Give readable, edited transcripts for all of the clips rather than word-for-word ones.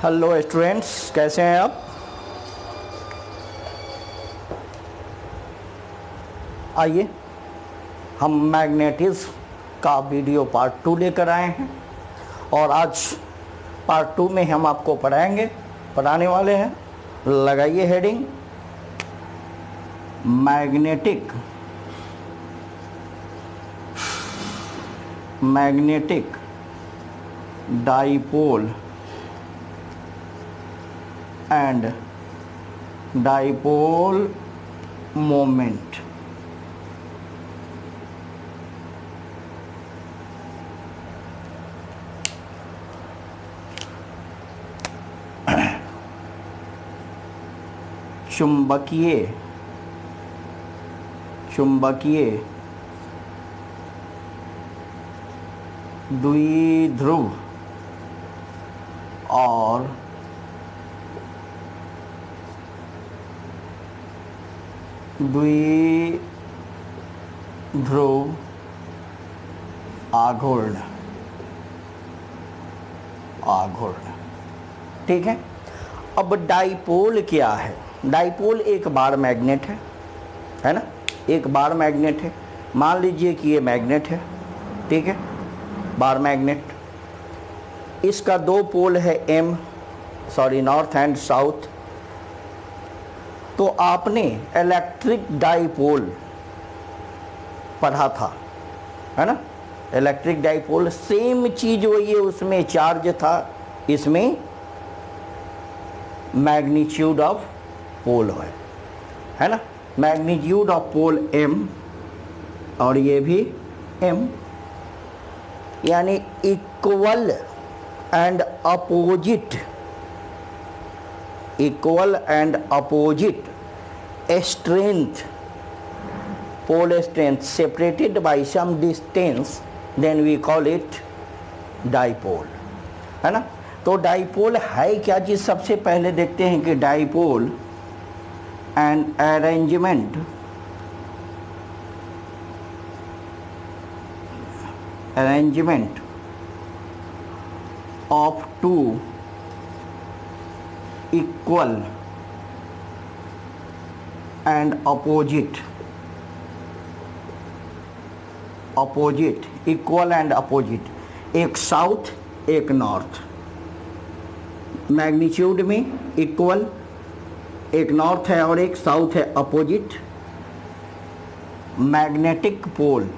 Hello students, कैसे हैं आप? आइए हम मैग्नेटिज्म का वीडियो पार्ट 2 लेकर आए हैं और आज पार्ट 2 में हम आपको पढ़ाने वाले हैं। लगाइए heading magnetic dipole and dipole moment. चुंबकीय द्विध्रुव और द्विध्रुव आघूर्ण। ठीक है। अब डाइपोल क्या है? डाइपोल एक बार मैग्नेट है ना, एक बार मैग्नेट है। मान लीजिए कि ये मैग्नेट है, ठीक है, बार मैग्नेट। इसका दो पोल है नॉर्थ एंड साउथ। तो आपने इलेक्ट्रिक डाइपोल पढ़ा था, है ना। इलेक्ट्रिक डाइपोल सेम चीज वही है, उसमें चार्ज था, इसमें मैग्नीट्यूड ऑफ पोल है ना। मैग्नीट्यूड ऑफ पोल m और ये भी m, यानी equal and opposite strength, pole strength separated by some distance, then we call it dipole, है ना। तो डाइपोल है क्या चीज? सबसे पहले देखते हैं कि dipole an arrangement of two equal and opposite एक साउथ एक नॉर्थ, मैग्नीट्यूड में इक्वल, एक नॉर्थ है और एक साउथ है opposite. Magnetic pole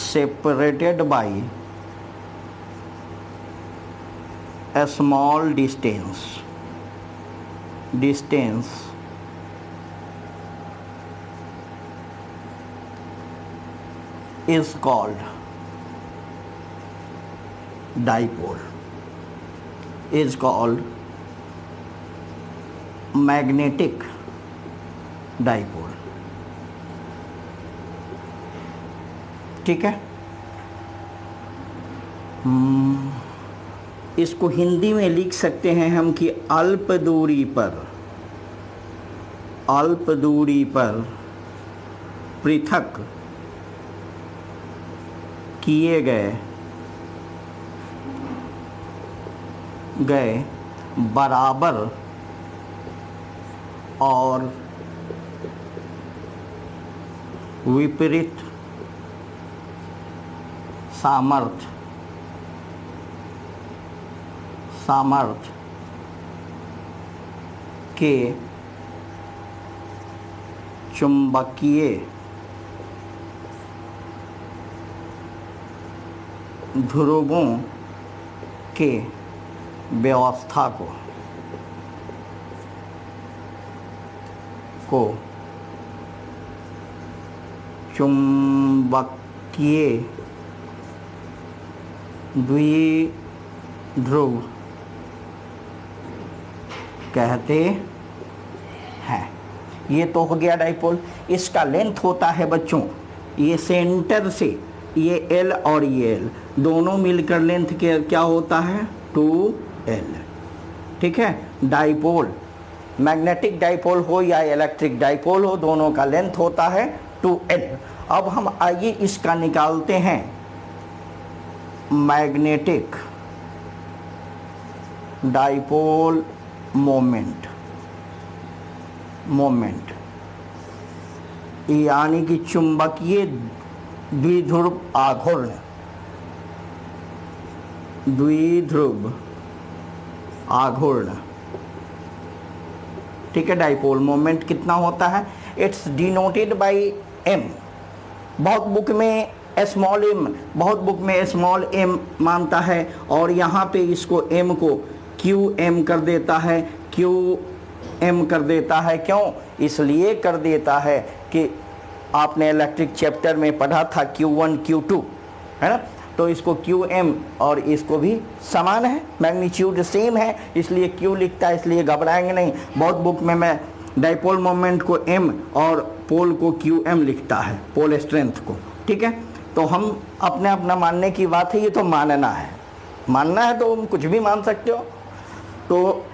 separated by a small distance is called dipole, is called magnetic dipole. ठीक है। इसको हिंदी में लिख सकते हैं हम कि अल्प दूरी पर पृथक किए गए बराबर और विपरीत सामर्थ्य के चुंबकीय ध्रुवों के व्यवस्था को चुंबकीय द्विध्रुव कहते हैं। ये तो हो गया डाइपोल। इसका लेंथ होता है बच्चों, ये सेंटर से ये L और ये L दोनों मिलकर लेंथ के क्या होता है 2L। ठीक है। डाइपोल मैग्नेटिक डाइपोल हो या इलेक्ट्रिक डाइपोल हो, दोनों का लेंथ होता है 2L। अब हम आइए इसका निकालते हैं मैग्नेटिक डाइपोल मोमेंट यानी कि चुंबकीय द्विध्रुव आघूर्ण, ठीक है। डाइपोल मोमेंट कितना होता है? It's denoted by m। बहुत बुक में स्मॉल m, बहुत बुक में स्मॉल m मानता है और यहाँ पे इसको m को qm कर देता है, qm कर देता है। क्यों? इसलिए कर देता है कि आपने इलेक्ट्रिक चैप्टर में पढ़ा था Q1 Q2, है ना। तो इसको qm और इसको भी समान है, मैग्नीट्यूड सेम है, इसलिए q लिखता है, इसलिए घबराएंगे नहीं। बहुत बुक में मैं डाइपोल मोमेंट को m और पोल को qm लिखता है, पोल स्ट्रेंथ को, ठीक है। तो हम अपने अपना मानने की बात है, ये तो मानना है, मानना है तो कुछ भी मान सकते हो। तो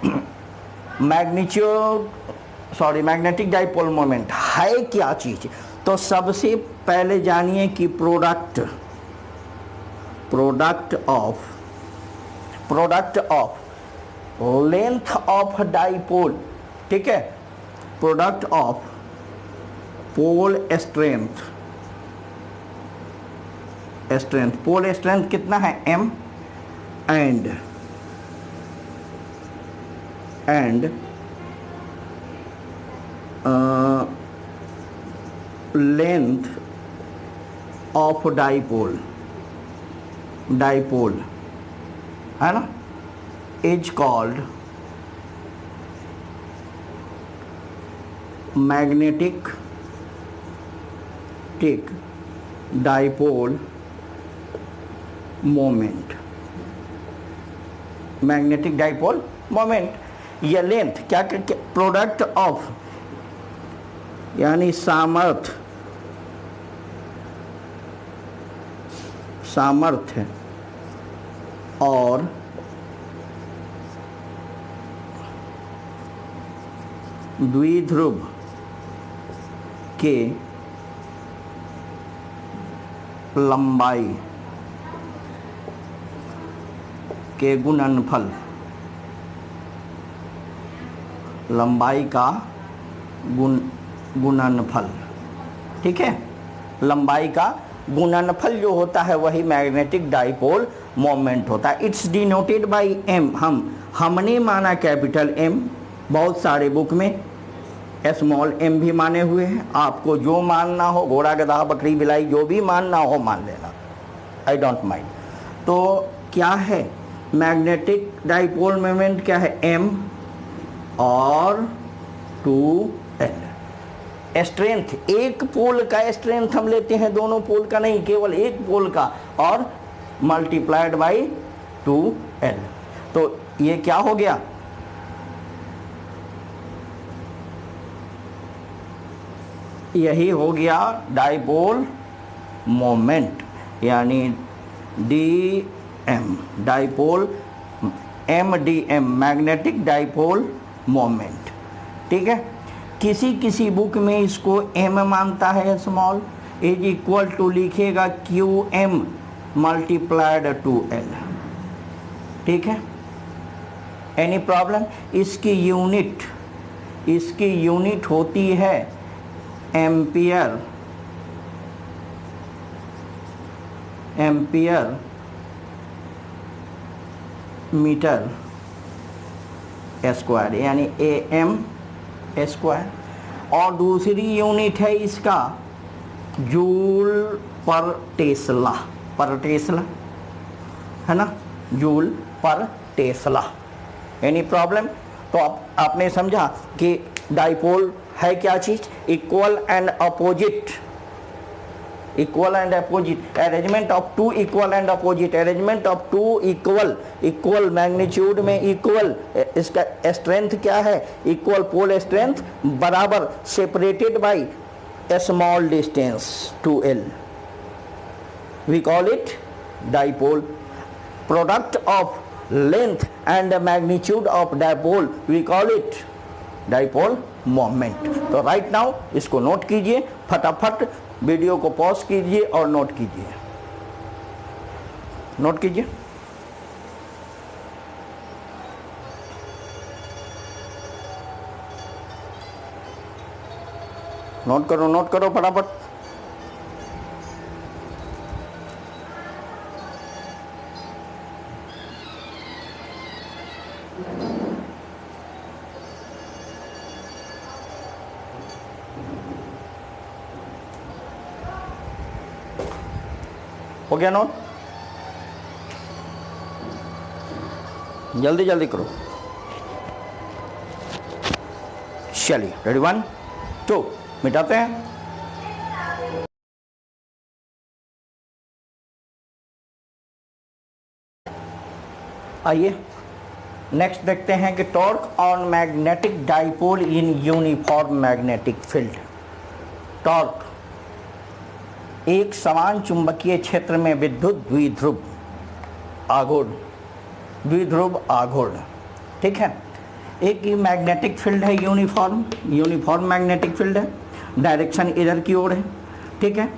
मैग्नेटिक डाइपोल मोमेंट है क्या चीज? तो सबसे पहले जानिए कि product of length of dipole, ठीक है, product of pole strength, pole strength कितना है? m and length of dipole है ना, is called magnetic dipole moment. Magnetic dipole moment, यह लेंथ क्या प्रोडक्ट ऑफ यानी सामर्थ्य और द्विध्रुव के लंबाई के गुणनफल, लंबाई का गुणनफल, ठीक है। लंबाई का गुणनफल जो होता है वही मैग्नेटिक डाइपोल मोमेंट होता है। It's denoted by m। हमने माना कैपिटल M, बहुत सारे बुक में स्मॉल m भी माने हुए हैं। आपको जो मानना हो, घोड़ा गधा बकरी बिलाई जो भी मानना हो मान लेना, आई डोंट माइंड। तो क्या है मैग्नेटिक डाइपोल मोमेंट? क्या है? m और 2L। स्ट्रेंथ, एक पोल का स्ट्रेंथ हम लेते हैं, दोनों पोल का नहीं, केवल एक पोल का, और मल्टीप्लाइड बाई 2L। तो ये क्या हो गया? यही हो गया डाइपोल मोमेंट, यानी DM, dipole MDM, magnetic dipole moment, ठीक है। किसी बुक में इसको m मानता है, स्मॉल, इज इक्वल टू लिखेगा qm मल्टीप्लाइड 2L, ठीक है। Any problem? इसकी यूनिट होती है एम्पियर मीटर स्क्वायर, यानी AM स्क्वायर। और दूसरी यूनिट है इसका जूल पर टेस्ला, है ना, जूल पर टेस्ला। Any problem? तो आपने समझा कि डाइपोल है क्या चीज? Equal and opposite arrangement of two equal and opposite, arrangement of two equal magnitude में इक्वल, इसका स्ट्रेंथ क्या है? इक्वल पोल स्ट्रेंथ, बराबर, separated by a small distance 2L, we call it dipole। product of length and magnitude of dipole we call it dipole moment. तो right now इसको note कीजिए, फटाफट video को pause कीजिए और नोट कीजिए, note कीजिए। नोट करो फटाफट। हो गया नोट? जल्दी जल्दी करो। चलिए रेडी, 1 2 मिटाते हैं। आइए नेक्स्ट देखते हैं कि torque on magnetic dipole in uniform magnetic field. Torque एक समान चुंबकीय क्षेत्र में विद्युत द्विध्रुव आघूर्ण, ठीक है। एक मैग्नेटिक फील्ड है यूनिफॉर्म मैग्नेटिक फील्ड है, डायरेक्शन इधर की ओर है, ठीक है।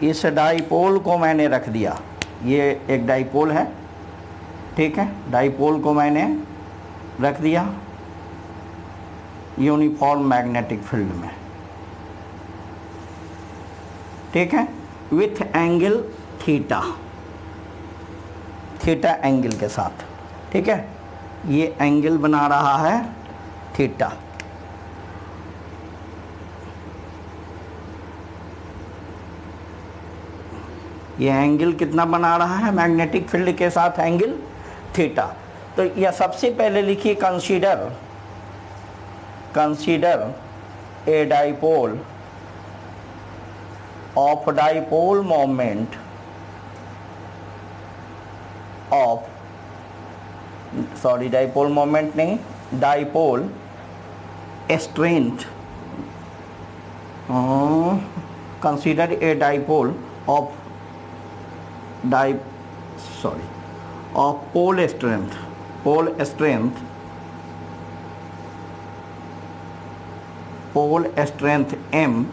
इस डाइपोल को मैंने रख दिया, ये एक डाइपोल है, ठीक है। डाइपोल को मैंने रख दिया यूनिफॉर्म मैग्नेटिक फील्ड में, ठीक है, विथ एंगल थीटा एंगल के साथ, ठीक है। ये एंगल बना रहा है थीटा। ये एंगल कितना बना रहा है मैग्नेटिक फील्ड के साथ? Angle theta. तो यह सबसे पहले लिखिए, consider a dipole of dipole moment of, sorry dipole moment नहीं, dipole strength, consider a dipole of pole strength m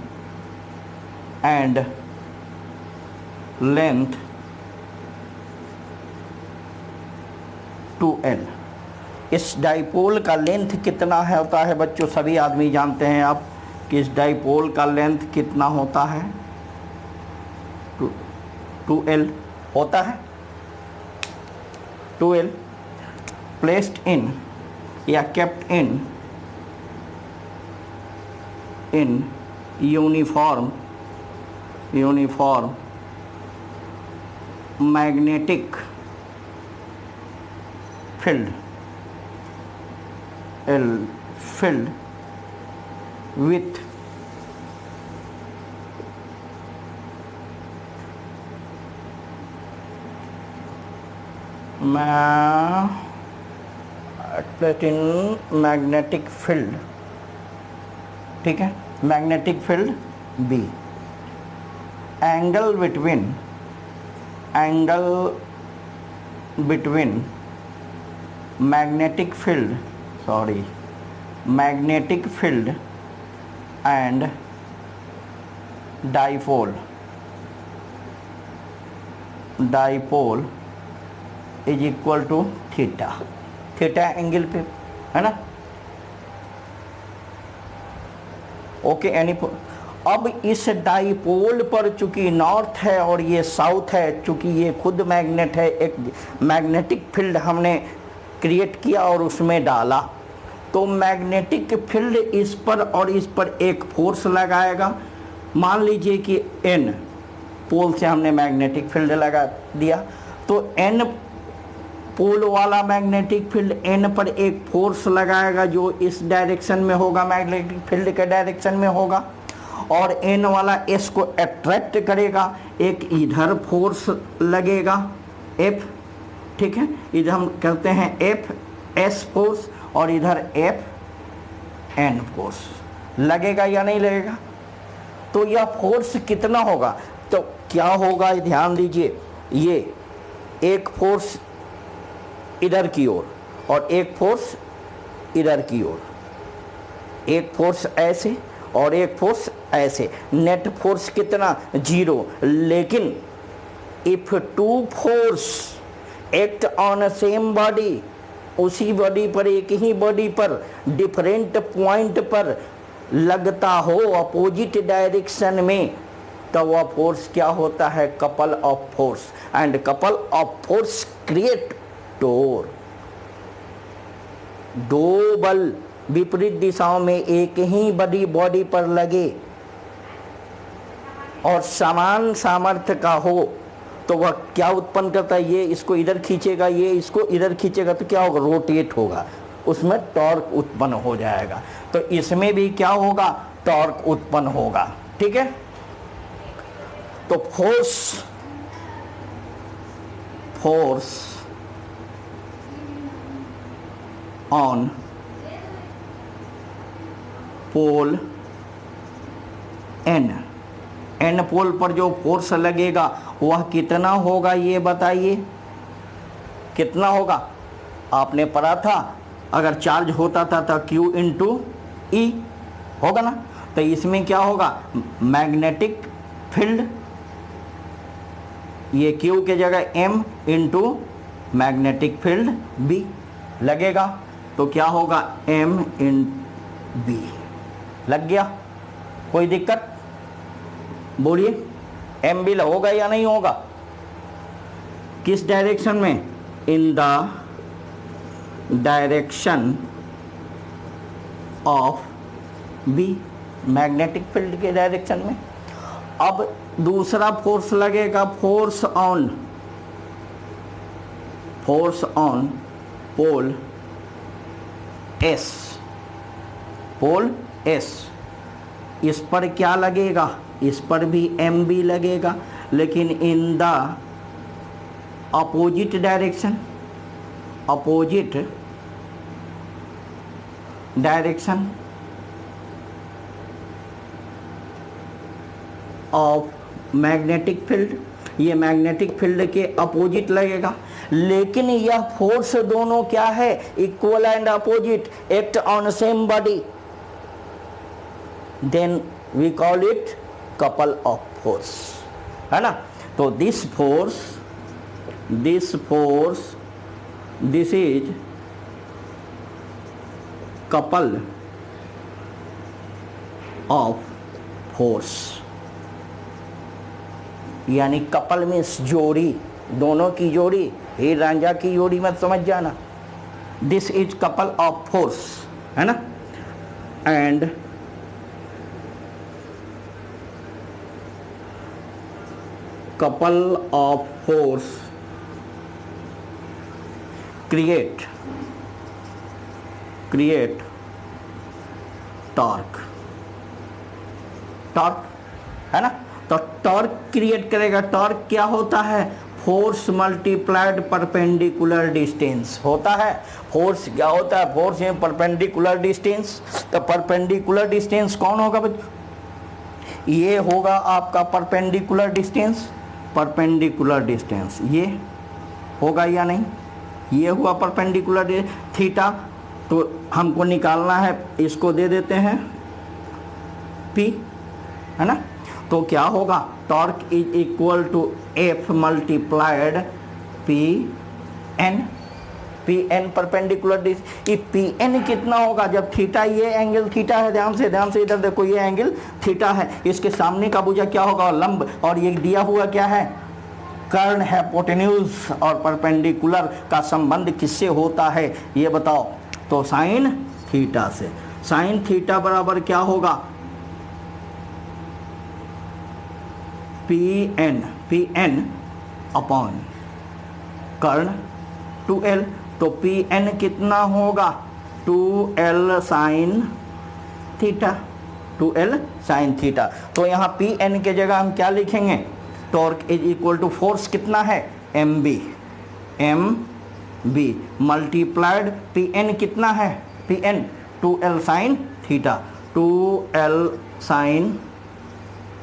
and length 2l। इस डाइपोल का लेंथ कितना है होता है बच्चों? सभी आदमी जानते हैं आप कि इस डाइपोल का लेंथ कितना होता है? 2l होता है। 2l प्लेस्ड इन या kept in uniform magnetic field with in magnetic field, ठीक है, magnetic field B। Angle between magnetic field and dipole is equal to theta angle पे, है ना? Okay any. अब इस डाइपोल पर चूंकि नॉर्थ है और ये साउथ है, चूंकि ये खुद मैग्नेट है, एक मैग्नेटिक फील्ड हमने क्रिएट किया और उसमें डाला, तो मैग्नेटिक फील्ड इस पर और इस पर एक फोर्स लगाएगा। मान लीजिए कि N पोल से हमने मैग्नेटिक फील्ड लगा दिया, तो N पोल वाला मैग्नेटिक फील्ड N पर एक फोर्स लगाएगा जो इस डायरेक्शन में होगा, मैग्नेटिक फील्ड के डायरेक्शन में होगा, और N वाला S को अट्रैक्ट करेगा, एक इधर फोर्स लगेगा F, ठीक है, इधर हम कहते हैं F S फोर्स, और इधर F N फोर्स लगेगा या नहीं लगेगा? तो यह फोर्स कितना होगा? तो क्या होगा ध्यान दीजिए, ये एक फोर्स इधर की ओर और एक फोर्स इधर की ओर, एक फोर्स ऐसे और एक फोर्स ऐसे, नेट फोर्स कितना 0। लेकिन if two force act on same body, उसी बॉडी पर, एक ही बॉडी पर डिफरेंट पॉइंट पर लगता हो अपोजिट डायरेक्शन में, तो वह फोर्स क्या होता है, couple of force. And couple of force create torque. दो बल विपरीत दिशाओं में एक ही बड़ी बॉडी पर लगे और समान सामर्थ्य का हो, तो वह क्या उत्पन्न करता है, ये इसको इधर खींचेगा, ये इसको इधर खींचेगा, तो क्या होगा, रोटेट होगा, उसमें टॉर्क उत्पन्न हो जाएगा। तो इसमें भी क्या होगा, टॉर्क उत्पन्न होगा। ठीक है, तो force on pole N pole पर जो फोर्स लगेगा वह कितना होगा, ये बताइए कितना होगा। आपने पढ़ा था, अगर चार्ज होता था तो Q इंटू ई होगा ना, तो इसमें क्या होगा, मैग्नेटिक फील्ड, ये Q के जगह M into magnetic field B लगेगा, तो क्या होगा, M इन B। लग गया, कोई दिक्कत, बोलिए M भी होगा या नहीं होगा, किस डायरेक्शन में, in the direction of B, magnetic field के डायरेक्शन में। अब दूसरा फोर्स लगेगा, force on pole S, pole S, इस पर क्या लगेगा, इस पर भी M भी लगेगा, लेकिन in the opposite direction, opposite direction of magnetic field, ये मैग्नेटिक फील्ड के अपोजिट लगेगा। लेकिन यह फोर्स दोनों क्या है, equal and opposite, act on same body, then we call it couple of force, है ना। तो this is couple of force, यानी कपल मीन्स जोड़ी, दोनों की जोड़ी, हीर रांझा की जोड़ी मत समझ जाना। This is couple of force, है ना। And couple of force create torque है ना। तो टॉर्क क्रिएट करेगा। टॉर्क क्या होता है, फोर्स मल्टीप्लाइड परपेंडिकुलर डिस्टेंस होता है। फोर्स क्या होता है, फोर्स में परपेंडिकुलर डिस्टेंस। तो परपेंडिकुलर डिस्टेंस कौन होगा बच्चों, ये होगा आपका परपेंडिकुलर डिस्टेंस। परपेंडिकुलर डिस्टेंस ये होगा या नहीं, ये हुआ परपेंडिकुलर थीटा। तो हमको निकालना है, इसको दे देते हैं P, है ना। तो क्या होगा, torque is equal to F multiplied Pn perpendicular distance. ये Pn कितना होगा, जब थीटा, ये एंगल थीटा है, ध्यान से इधर देखो, ये एंगल थीटा है, इसके सामने का भुजा क्या होगा, लंब, और ये दिया हुआ क्या है, कर्ण है, हिपोटेन्यूज। और परपेंडिकुलर का संबंध किससे होता है ये बताओ, तो साइन थीटा से। साइन थीटा बराबर क्या होगा, Pn अपॉन कर्ण 2l। तो Pn कितना होगा, 2l sine theta, 2l sine theta. तो यहाँ Pn के जगह हम क्या लिखेंगे, torque is equal to force कितना है, mb मल्टीप्लाइड Pn कितना है, Pn 2l sine theta, 2l sine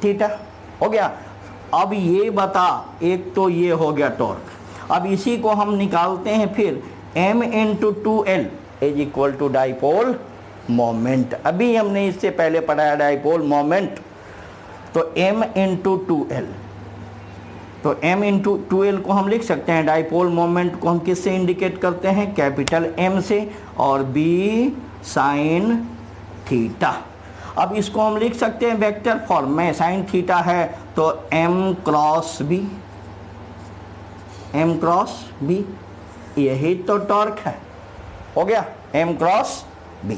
theta हो गया। अब ये बता, एक तो ये हो गया टॉर्क। अब इसी को हम निकालते हैं फिर m into 2l is equal to dipole moment. अभी हमने इससे पहले पढ़ाया डाइपोल मोमेंट, तो m इंटू 2l, तो m इंटू 2l को हम लिख सकते हैं, डाइपोल मोमेंट को हम किससे इंडिकेट करते हैं, कैपिटल M से, और b साइन थीटा। अब इसको हम लिख सकते हैं वेक्टर फॉर्म में, साइन थीटा है तो m क्रॉस b, यही तो टॉर्क है, हो गया m क्रॉस b।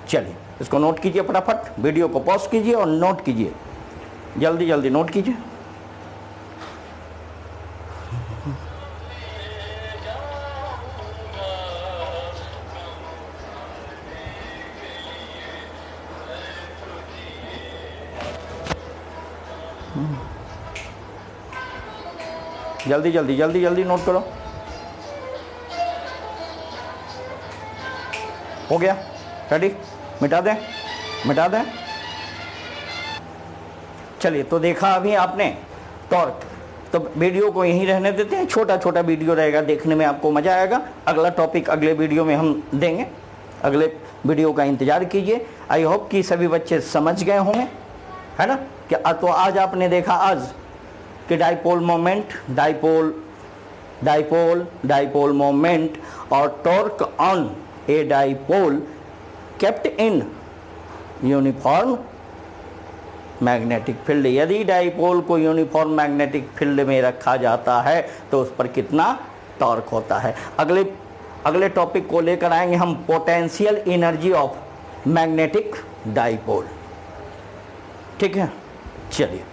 चलिए इसको नोट कीजिए फटाफट, वीडियो को पॉज कीजिए और नोट कीजिए, जल्दी जल्दी नोट कीजिए। जल्दी जल्दी जल्दी जल्दी नोट करो। हो गया, रेडी, मिटा दें, मिटा दें। चलिए तो देखा अभी आपने टॉर्क, तो वीडियो को यहीं रहने देते हैं, छोटा छोटा वीडियो रहेगा, देखने में आपको मजा आएगा। अगला टॉपिक अगले वीडियो में हम देंगे, अगले वीडियो का इंतजार कीजिए। आई होप कि सभी बच्चे समझ गए होंगे, है ना। कि तो आज आपने देखा आज कि डाइपोल मोमेंट, डाइपोल मोमेंट और torque on a dipole kept in uniform magnetic field. यदि डाइपोल को यूनिफॉर्म मैग्नेटिक फील्ड में रखा जाता है तो उस पर कितना टॉर्क होता है। अगले टॉपिक को लेकर आएंगे हम, potential energy of magnetic dipole. ठीक है, चलिए।